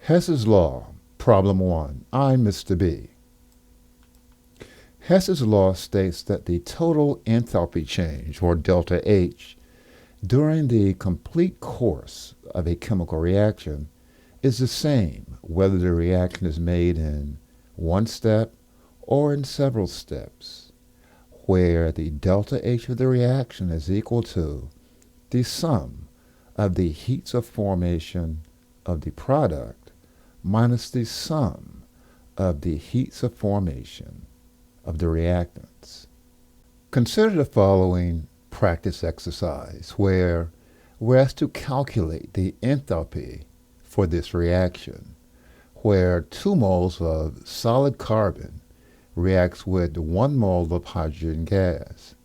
Hess's law, problem 1, I, Mr. B. Hess's law states that the total enthalpy change, or delta H, during the complete course of a chemical reaction is the same whether the reaction is made in one step or in several steps, where the delta H of the reaction is equal to the sum of the heats of formation of the product minus the sum of the heats of formation of the reactants. Consider the following practice exercise where we're asked to calculate the enthalpy for this reaction, where 2 moles of solid carbon reacts with 1 mole of hydrogen gas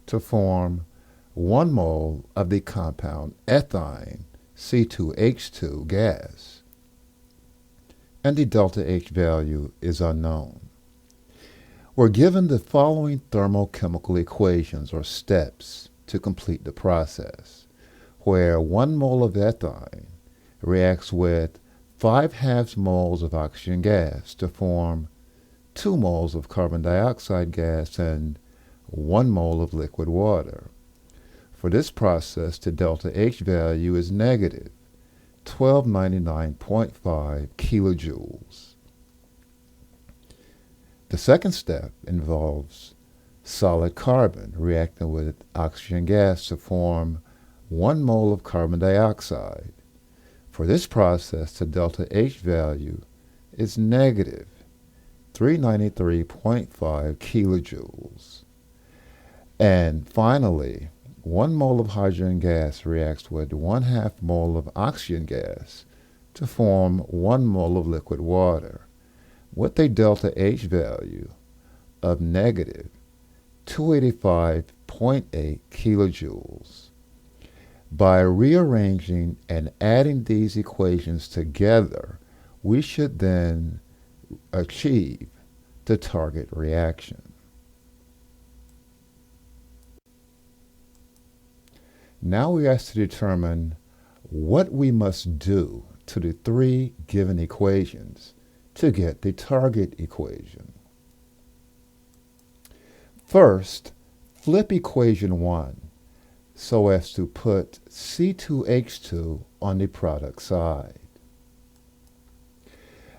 to form 1 mole of the compound ethine C2H2 gas, and the delta H value is unknown. We're given the following thermochemical equations or steps to complete the process, where 1 mole of ethine reacts with 5/2 moles of oxygen gas to form 2 moles of carbon dioxide gas and 1 mole of liquid water. For this process, the delta H value is negative 1299.5 kilojoules. The second step involves solid carbon reacting with oxygen gas to form 1 mole of carbon dioxide. For this process, the delta H value is negative 393.5 kilojoules. And finally, 1 mole of hydrogen gas reacts with 1/2 mole of oxygen gas to form 1 mole of liquid water, with a delta H value of negative 285.8 kilojoules. By rearranging and adding these equations together, we should then achieve the target reaction. Now we have to determine what we must do to the 3 given equations to get the target equation. First, flip equation 1 so as to put C2H2 on the product side.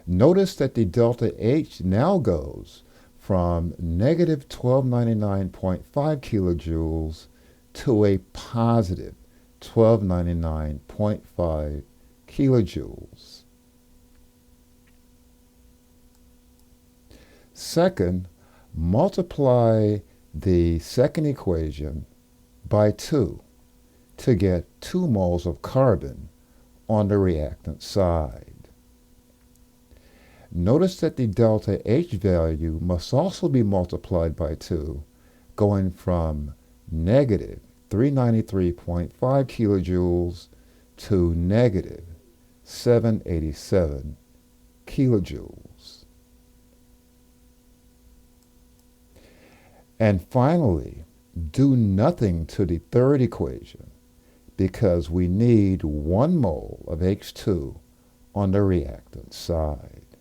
Notice that the delta H now goes from negative 1299.5 kilojoules to a positive 1299.5 kilojoules. Second, multiply the second equation by 2 to get 2 moles of carbon on the reactant side. Notice that the delta H value must also be multiplied by 2, going from negative 393.5 kilojoules to negative 787 kilojoules. And finally, do nothing to the third equation because we need 1 mole of H2 on the reactant side.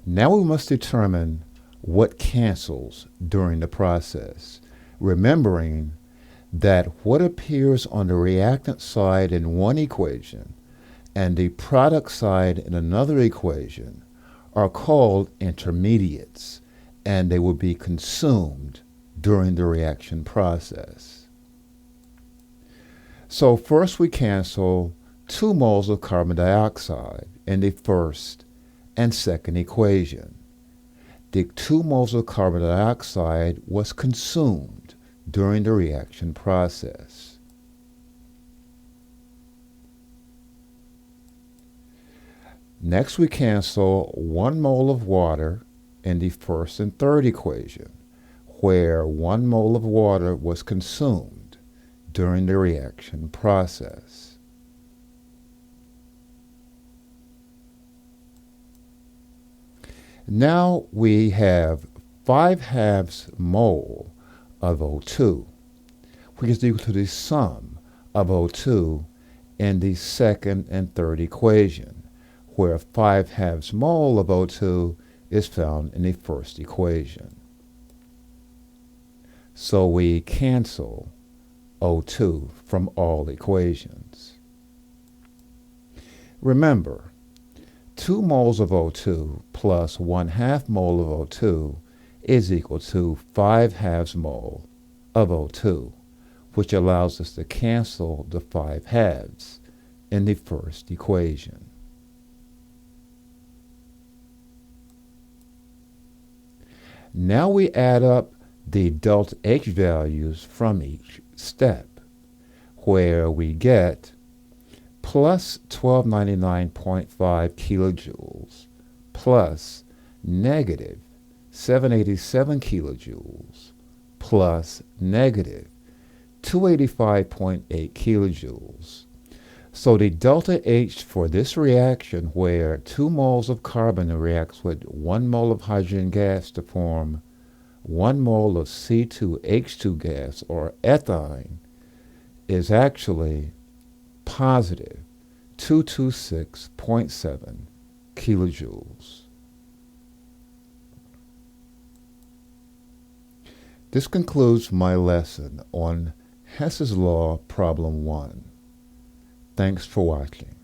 Now we must determine what cancels during the process, remembering that what appears on the reactant side in one equation and the product side in another equation are called intermediates, and they will be consumed during the reaction process. So first we cancel 2 moles of carbon dioxide in the first and second equation. The 2 moles of carbon dioxide was consumed during the reaction process. Next we cancel 1 mole of water in the first and third equation, where 1 mole of water was consumed during the reaction process. Now we have 5/2 mole of O2, which is equal to the sum of O2 in the second and third equation, where 5/2 mole of O2 is found in the first equation. So we cancel O2 from all equations. Remember, 2 moles of O2 plus 1/2 mole of O2 is equal to 5/2 mole of O2, which allows us to cancel the 5/2 in the first equation. Now we add up the delta H values from each step, where we get plus 1299.5 kilojoules plus negative 787 kilojoules plus negative 285.8 kilojoules. So the delta H for this reaction, where 2 moles of carbon reacts with 1 mole of hydrogen gas to form 1 mole of C2H2 gas, or ethine, is actually positive 226.7 kilojoules. This concludes my lesson on Hess's Law, Problem 1. Thanks for watching.